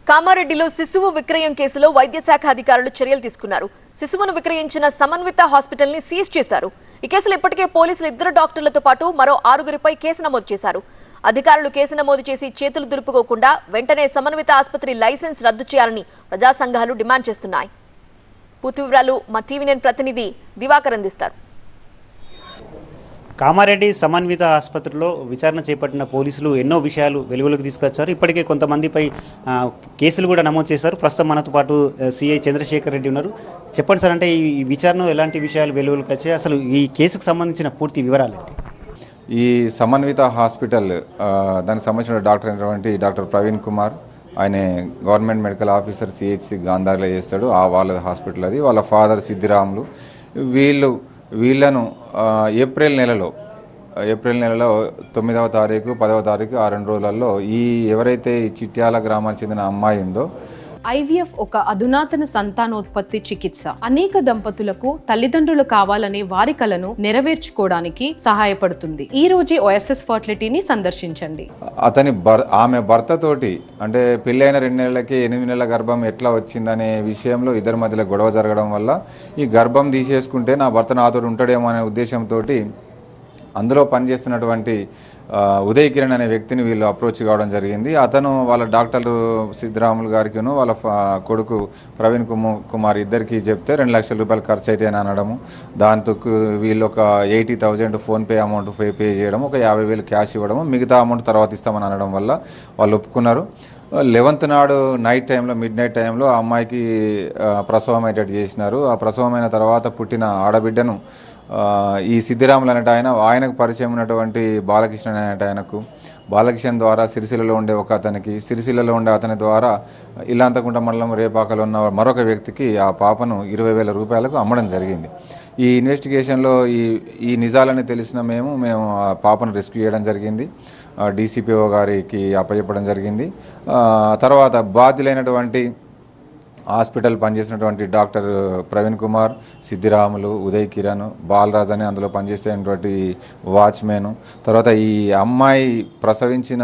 కామారెడ్డిలో శిశువు విక్రయం కేసులో వైద్య శాఖ అధికారులు చర్యలు తీసుకున్నారు. శిశువును విక్రయించిన సమన్విత హాస్పిటల్ ని సీజ్ చేశారు. ఈ కేసులో ఇప్పటికే పోలీసులు 2 డాక్టర్లతో పాటు మరో 6గురిపై కేసు నమోదు చేశారు. అధికారులు కేసు నమోదు చేసి చేతులు దులుపుకోకుండా వెంటనే సమన్విత ఆసుపత్రి లైసెన్స్ రద్దు చేయాలని ప్రజా సంఘాలు డిమాండ్ చేస్తున్నాయి. పూర్తి వివరాలు మా టీవీ9 ప్రతినిధి దివాకర్ అందిస్తారు. కామారెడ్డి సమన్విత ఆసుపత్రిలో విచారణ చేపట్టిన పోలీసులు ఎన్నో విషయాలు వెలుగులోకి తీసుకొచ్చారు. ఇప్పటికే కొంతమందిపై కేసులు కూడా నమోదు చేశారు. ప్రస్తుతం మనతో పాటు సిఐ చంద్రశేఖర్ రెడ్డి ఉన్నారు. చెప్పండి సార్, అంటే ఈ విచారణలో ఎలాంటి విషయాలు వెలుగులోకి వచ్చాయి, అసలు ఈ కేసుకు సంబంధించిన పూర్తి వివరాలు ఏంటి? ఈ సమన్విత హాస్పిటల్ దానికి సంబంధించిన డాక్టర్ అయినటువంటి డాక్టర్ ప్రవీణ్ కుమార్, ఆయన గవర్నమెంట్ మెడికల్ ఆఫీసర్ సిహెచ్సి గాంధార్లో చేస్తాడు. వాళ్ళ హాస్పిటల్ అది. వాళ్ళ ఫాదర్ సిద్ధిరాములు. వీళ్ళను ఏప్రిల్ నెలలో 9వ తారీఖు 10వ తారీఖు ఆ 2 రోజులలో ఎవరైతే ఈ చిట్యాల గ్రామానికి చెందిన అమ్మాయి ఉందో, IVF ఒక అధునాతన సంతానోత్పత్తి చికిత్స. అనేక దంపతులకు తల్లిదండ్రులు కావాలనే వారి కలను నెరవేర్చుకోవడానికి సహాయపడుతుంది. ఈ రోజే OSS ఫర్టిలిటీని సందర్శించండి. ఆమె భర్తతోటి అంటే పెళ్ళైన 2 నెలలకి 8 నెలల గర్భం ఎట్లా వచ్చిందనే విషయంలో ఇద్దరి మధ్యలో గొడవ జరగడం వల్ల ఈ గర్భం తీసేసుకుంటే నా భర్త నాతో ఉంటాడేమో అనే ఉద్దేశంతో అందులో పనిచేస్తున్నటువంటి ఉదయ్ కిరణ్ అనే వ్యక్తిని వీళ్ళు అప్రోచ్ కావడం జరిగింది. అతను వాళ్ళ డాక్టర్లు సిద్ధిరాములు గారికి వాళ్ళ కొడుకు ప్రవీణ్ కుమార్ ఇద్దరికి చెప్తే 2 లక్షల రూపాయలు ఖర్చు అయితే అని అనడము, దాంతో వీళ్ళు ఒక 80,000 ఫోన్పే అమౌంట్ పే చేయడం, ఒక 50,000 క్యాష్ ఇవ్వడము, మిగతా అమౌంట్ తర్వాత ఇస్తామని అనడం వల్ల వాళ్ళు ఒప్పుకున్నారు. 11th నాడు మిడ్ నైట్ టైంలో ఆ అమ్మాయికి ప్రసవం అయ్యేటట్టు చేసినారు. ఆ ప్రసవం అయిన తర్వాత పుట్టిన ఆడబిడ్డను ఈ సిద్ధిరాములు అనేట ఆయనకు పరిచయం ఉన్నటువంటి బాలకృష్ణ అనేట బాలకృష్ణ ద్వారా సిరిసిల్లలో ఉండే సిరిసిల్లలో ఉండే అతని ద్వారా ఇల్లంతకుంట మండలం రేపాకలో ఉన్న మరొక వ్యక్తికి ఆ పాపను 20,000 రూపాయలకు అమ్మడం జరిగింది. ఈ ఇన్వెస్టిగేషన్లో ఈ నిజాలని తెలిసిన మేము ఆ పాపను రెస్క్యూ చేయడం జరిగింది. DCPO గారికి అప్పచెప్పడం జరిగింది. తర్వాత బాధ్యులైనటువంటి హాస్పిటల్ పనిచేసినటువంటి డాక్టర్ ప్రవీణ్ కుమార్, సిద్ధిరాములు, ఉదయ్ కిరణ్, బాలరాజ్ అని అందులో పనిచేసేటువంటి వాచ్మెన్, తర్వాత ఈ అమ్మాయి ప్రసవించిన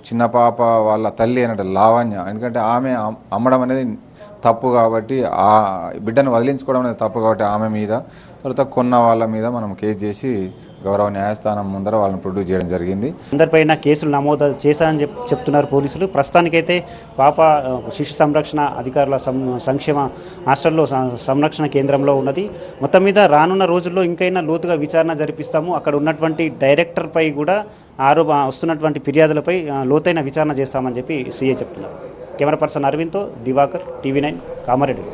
చిన్న పాప వాళ్ళ తల్లి అయినట్టు లావణ్య, ఎందుకంటే ఆమె అమ్మడం అనేది తప్పు కాబట్టి, ఆ బిడ్డను వదిలించుకోవడం అనేది తప్పు కాబట్టి ఆమె మీద, తర్వాత కొన్న వాళ్ళ మీద మనం కేసు చేసి గౌరవ న్యాయస్థానం ముందర వాళ్ళని ప్రొడ్యూస్ చేయడం జరిగింది. అందరిపైన కేసులు నమోదు చేశారని చెప్తున్నారు పోలీసులు. ప్రస్తుతానికైతే పాప శిశు సంరక్షణ అధికారుల సంక్షేమ హాస్టల్లో సంరక్షణ కేంద్రంలో ఉన్నది. మొత్తం మీద రానున్న రోజుల్లో ఇంకైనా లోతుగా విచారణ జరిపిస్తాము. అక్కడ ఉన్నటువంటి డైరెక్టర్పై కూడా వస్తున్నటువంటి ఫిర్యాదులపై లోతైన విచారణ చేస్తామని చెప్పి సీఏ చెప్తున్నారు. కెమెరా పర్సన్ అరవింద్తో దివాకర్, టీవీ9 కామారెడ్డి.